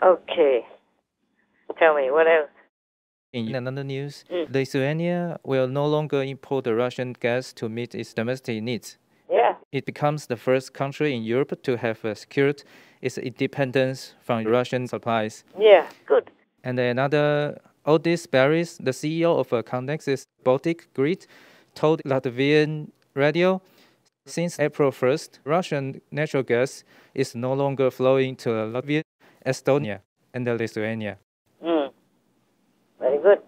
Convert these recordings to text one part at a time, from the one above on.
Okay. Tell me, what else? In another news, Lithuania will no longer import the Russian gas to meet its domestic needs. Yeah. It becomes the first country in Europe to have secured its independence from Russian supplies. Yeah, good. And another, Odis Baris, the CEO of Connexis Baltic Grid, told Latvian radio, since April 1st, Russian natural gas is no longer flowing to Latvia, Estonia, and Lithuania. Very good.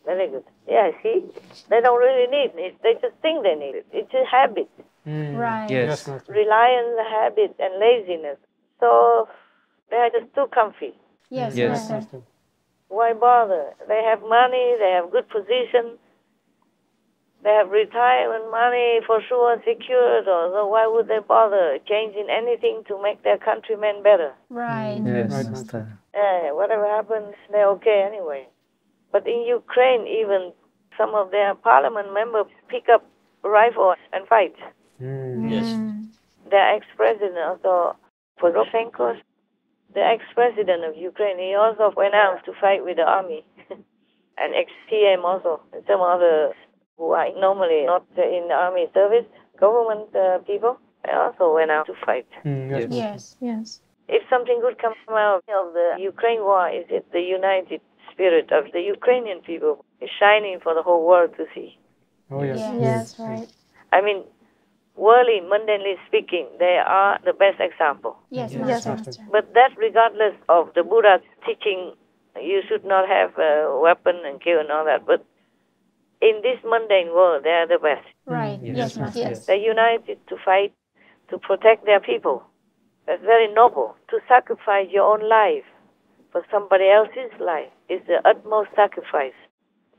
Very good. Yeah, see? They don't really need it. They just think they need it. It's a habit. Right. Yes. Reliance, habit, and laziness. So they are just too comfy. Yes, Yes. Master. Why bother? They have money, they have good position, they have retirement money for sure secured, so why would they bother changing anything to make their countrymen better? Right. Yes, Right, Master. Whatever happens, they're okay anyway. But in Ukraine, even some of their parliament members pick up rifles and fight. Yes. Their ex-president also, Poroshenko, the ex-president of Ukraine, he also went out to fight with the army. And ex-PM also, and some others who are normally not in the army service, government people, they also went out to fight. Yes, yes. If something good comes out of the Ukraine war, is it the united spirit of the Ukrainian people is shining for the whole world to see. Oh, yes. Yes, right. I mean, worldly, mundanely speaking, they are the best example. Yes, Yes, Master. But that regardless of the Buddha's teaching, you should not have a weapon and kill and all that. But in this mundane world, they are the best. Right. Yes, Master. Yes. They're united to fight, to protect their people. That's very noble. To sacrifice your own life for somebody else's life is the utmost sacrifice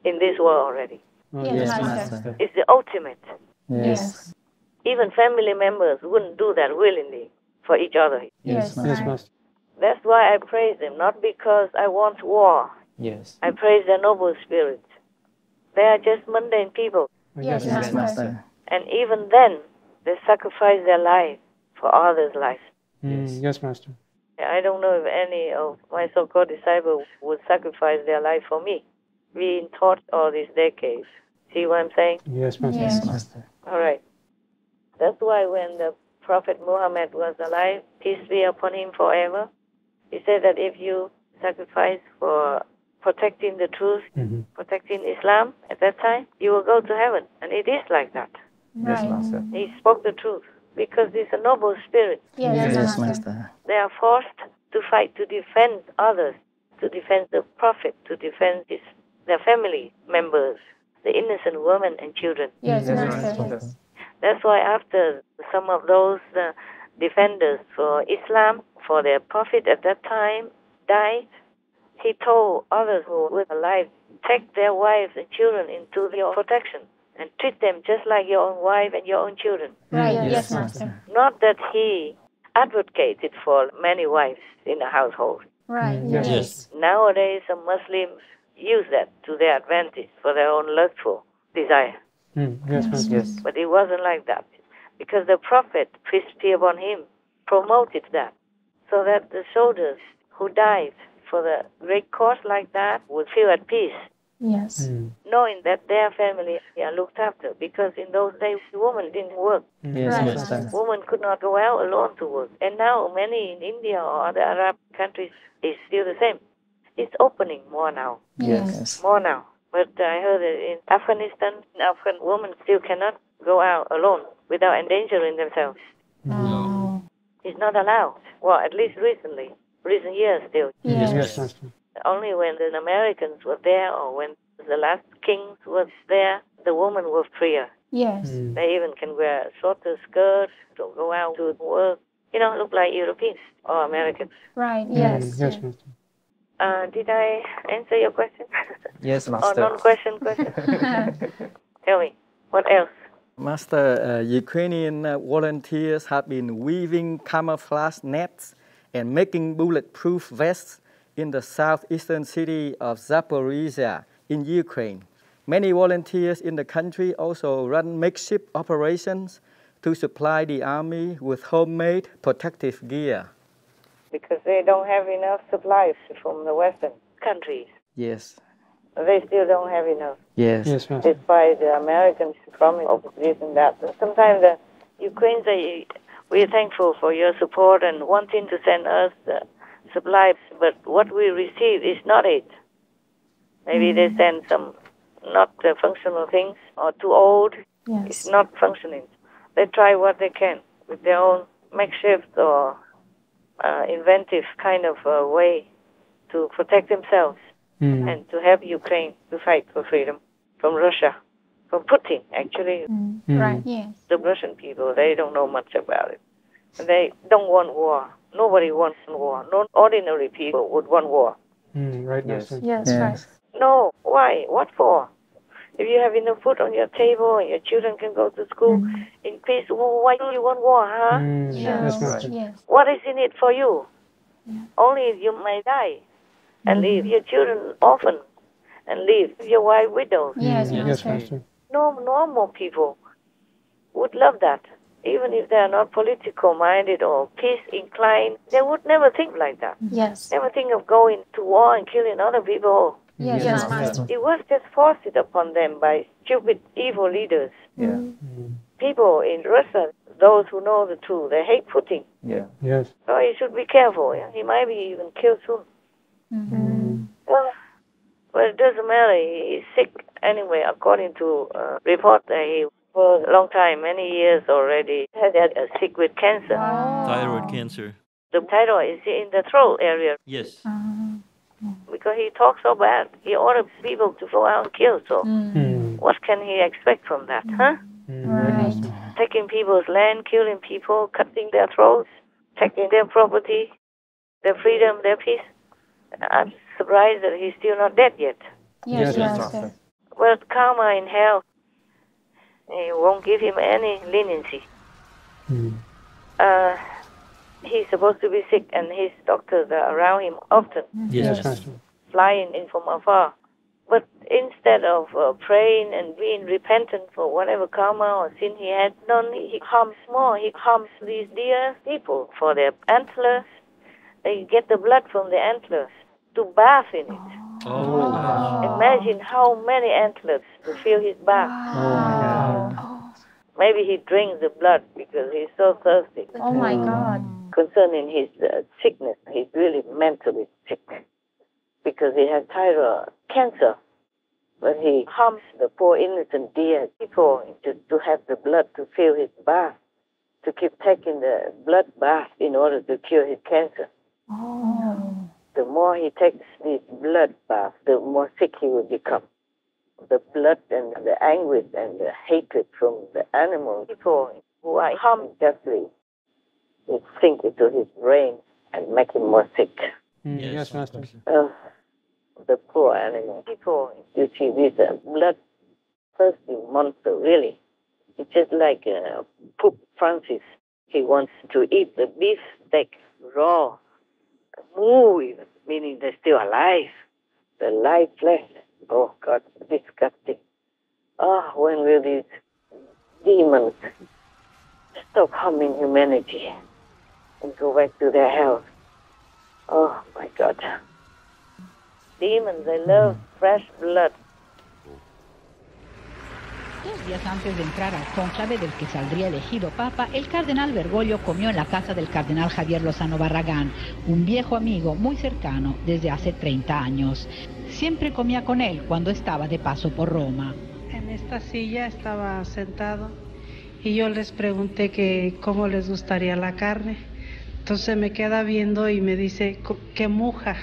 in this world already. Oh, Yes, yes. Master. It's the ultimate. Yes. Even family members wouldn't do that willingly for each other. Yes, Yes, right. Master. That's why I praise them, not because I want war. Yes. I praise their noble spirit. They are just mundane people. Oh, Yes, Master. And even then, they sacrifice their life for others' lives. Yes, Master. I don't know if any of my so-called disciples would sacrifice their life for me. Being taught all these decades. See what I'm saying? Yes, Master. Yes. Master. All right. That's why when the Prophet Muhammad was alive, peace be upon him forever, he said that if you sacrifice for protecting the truth, protecting Islam at that time, you will go to heaven. And it is like that. Yes, Right. Master. He spoke the truth because it's a noble spirit. Yes, Yes, Master. Master. They are forced to fight to defend others, to defend the Prophet, to defend their family members, the innocent women and children. Yes, Yes, Master. Master. Yes. That's why after some of those defenders for Islam, for their Prophet at that time, died, he told others who were alive, take their wives and children into your protection and treat them just like your own wife and your own children. Right. Yes, Yes, Master. Master. Not that he advocated for many wives in a household. Right. Yes. Yes. Nowadays, some Muslims use that to their advantage for their own lustful desire. Yes, Master. Yes. But it wasn't like that. Because the Prophet, peace be upon him, promoted that. So that the soldiers who died for the great cause like that would feel at peace, Yes. knowing that their family are looked after. Because in those days, women didn't work. Yes, Right. Master. Women could not go out alone to work. And now many in India or other Arab countries is still the same. It's opening more now. Yes. More now. But I heard that in Afghanistan, Afghan women still cannot go out alone without endangering themselves. Oh. It's not allowed. Well, at least recent years still. Yes, Yes. Master. Only when the Americans were there or when the last kings was there, the women were freer. Yes. They even can wear shorter skirts to go out to work. Look like Europeans or Americans. Right. Yes. Yes, Master. Did I answer your question? Yes, Or Master. non-question question? Tell me, what else? Master, Ukrainian volunteers have been weaving camouflage nets and making bulletproof vests in the southeastern city of Zaporizhia in Ukraine. Many volunteers in the country also run makeshift operations to supply the army with homemade protective gear. because they don't have enough supplies from the Western countries. Yes. They still don't have enough, Yes. Yes, Master. despite the Americans' promise of this and that. Sometimes the Ukrainians say, we're thankful for your support and wanting to send us supplies, but what we receive is not it. Maybe they send some not functional things or too old. Yes. It's not functioning. They try what they can with their own makeshift or inventive kind of way to protect themselves and to help Ukraine to fight for freedom from Russia, from Putin, actually. Right. Yes. The Russian people, they don't know much about it. They don't want war. Nobody wants war. No ordinary people would want war. Right, Yes. Master. Yes. Yes. Right. No, why? What for? If you have enough food on your table and your children can go to school in peace, why do you want war, huh? Yes, Master. Yes. What is in it for you? Only you may die and leave your children orphan and leave your wife widow. Yes, Yes, Master. Master. No normal people would love that. Even if they are not political minded or peace inclined, they would never think like that. Yes. Never think of going to war and killing other people. Yes, Yes, Master. It was just forced upon them by stupid, evil leaders. Yeah. People in Russia, those who know the truth, they hate Putin. Yeah. Yes. So you should be careful. Yeah? He might be even killed soon. Well, it doesn't matter. He's sick anyway, according to report. He for a long time, many years already, had sick with cancer. Thyroid cancer. The thyroid is in the throat area Yes. because he talks so bad. He orders people to go out and kill. So what can he expect from that, huh? Right. Taking people's land, killing people, cutting their throats, taking their property, their freedom, their peace. I'm surprised that he's still not dead yet. Yes, Yes, Master. Well, karma in hell, it won't give him any leniency. He's supposed to be sick, and his doctors are around him often, Yes, Master. flying in from afar. But instead of praying and being repentant for whatever karma or sin he had done, he harms more. He harms these dear people for their antlers. They get the blood from the antlers to bath in it. Imagine how many antlers to fill his bath. Maybe he drinks the blood because he's so thirsty. Oh my God. Concerning his sickness, he's really mentally sick because he had thyroid cancer. But he harms the poor innocent dear people to have the blood to fill his bath, to keep taking the blood bath in order to cure his cancer. The more he takes this blood bath, the more sick he will become. The blood and the anguish and the hatred from the animal people who are harmed justly will sink into his brain and make him more sick. Yes, Master. The poor animal people, you see, this bloodthirsty monster, really. It's just like Pope Francis. He wants to eat the beef steak raw, even, meaning they're still alive. The live flesh. Oh, God, disgusting. When will these demons stop harming humanity and go back to their hell? Oh, my God. Demons, they love fresh blood. 2 días antes de entrar al cónclave del que saldría elegido papa, el cardenal Bergoglio comió en la casa del cardenal Javier Lozano Barragán, un viejo amigo muy cercano desde hace 30 años. Siempre comía con él cuando estaba de paso por Roma. En esta silla estaba sentado y yo les pregunté que cómo les gustaría la carne. Entonces me queda viendo y me dice, ¿qué muja?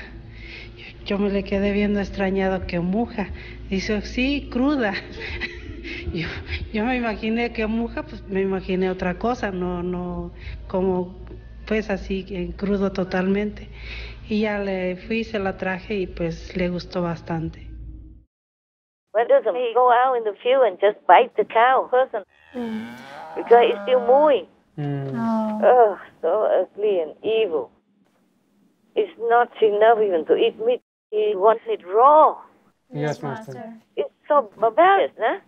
Yo me le quedé viendo extrañado, ¿qué muja? Dice, sí, cruda. Yo me imaginé que muja, pues me imaginé otra cosa, no como pues así en crudo totalmente. Y ya le fui, se la traje y pues le gustó bastante. Why doesn't he go out in the field and just bite the cow person? Because it's still mooing. So ugly and evil. It's not enough even to eat meat. He wants it raw. Yes, Master. It's so barbaric, huh?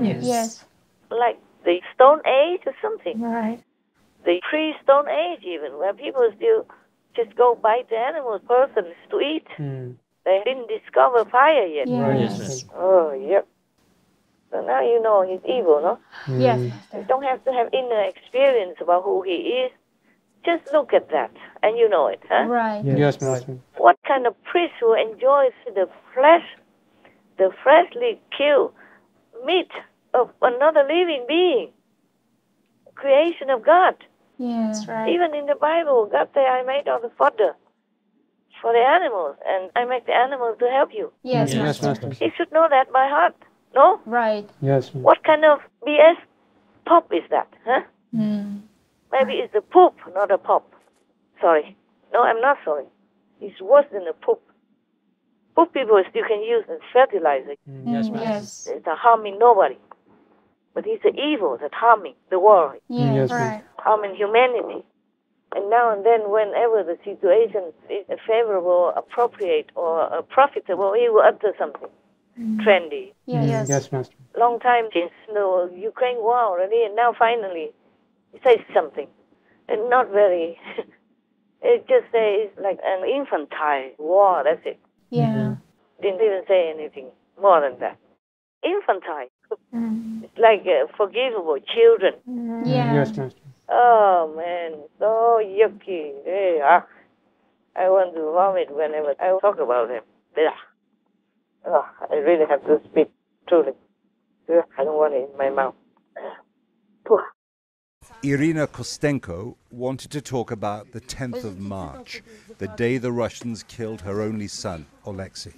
Yes. Like the Stone Age or something. Right. The pre-Stone Age even, where people still just go bite the animals, persons, to eat. They didn't discover fire yet. Yes. Oh, yep. So now you know he's evil, no? Yes, You Master. don't have to have inner experience about who he is. Just look at that, and you know it, huh? Right. Yes, Master. What kind of priest who enjoys the freshly killed meat of another living being, creation of God? Yes, right. Even in the Bible, God said, I made all the fodder for the animals, and I make the animals to help you. Yes, Yes, Master. Master. He should know that by heart, no? Right. Yes, Master. What kind of BS pop is that, huh? Maybe it's the poop, not a pop. Sorry. No, I'm not sorry. It's worse than a poop. Poop people still can use as fertilizer. Yes, Master. Yes. It's not harming nobody. But it's the evil that's harming the world, Yes, Yes, right. harming humanity. And now and then, whenever the situation is favorable, appropriate, or profitable, he will utter something trendy. Yes. Yes, Master. Long time since the Ukraine war already, and now finally he says something. And not very... It just says like an infantile war, that's it. Yeah. Didn't even say anything more than that. Infantile. It's like forgivable children. Yeah. Yes, Master. Oh man, so yucky. I want to vomit whenever I talk about him. Oh, I really have to spit, truly. I don't want it in my mouth. Irina Kostenko wanted to talk about the 10th of March, the day the Russians killed her only son, Alexei.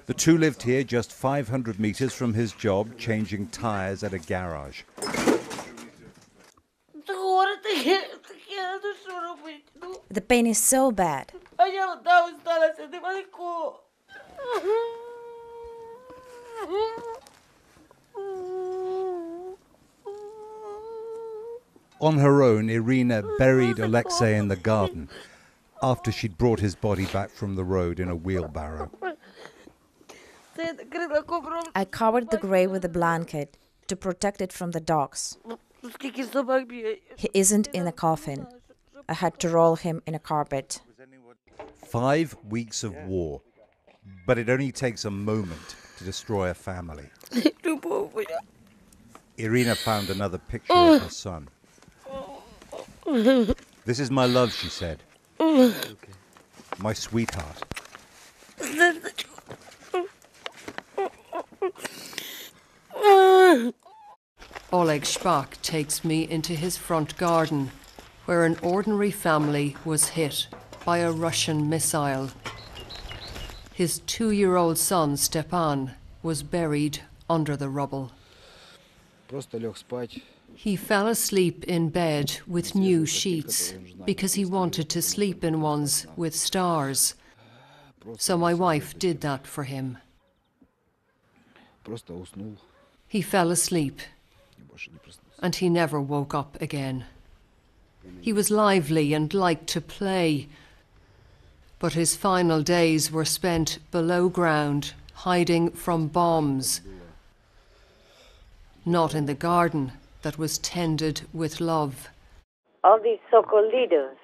The two lived here just 500 meters from his job, changing tires at a garage. The pain is so bad. On her own, Irina buried Alexei in the garden after she'd brought his body back from the road in a wheelbarrow. I covered the grave with a blanket to protect it from the dogs. He isn't in a coffin. I had to roll him in a carpet. 5 weeks of war, but it only takes a moment to destroy a family. Irina found another picture of her son. This is my love, she said. My sweetheart. Oleg Shpak takes me into his front garden, where an ordinary family was hit by a Russian missile. His 2-year-old son, Stepan, was buried under the rubble. He fell asleep in bed with new sheets because he wanted to sleep in ones with stars. So my wife did that for him. He fell asleep, and he never woke up again. He was lively and liked to play, but his final days were spent below ground, hiding from bombs. Not in the garden that was tended with love. All these so-called leaders,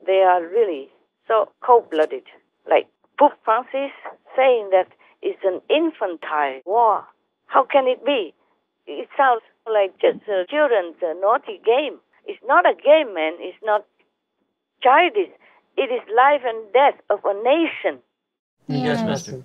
they are really so cold-blooded. Like Pope Francis saying that it's an infantile war. How can it be? It sounds like just a children's naughty game. It's not a game, man. It's not childish. It is life and death of a nation. Yes, Master.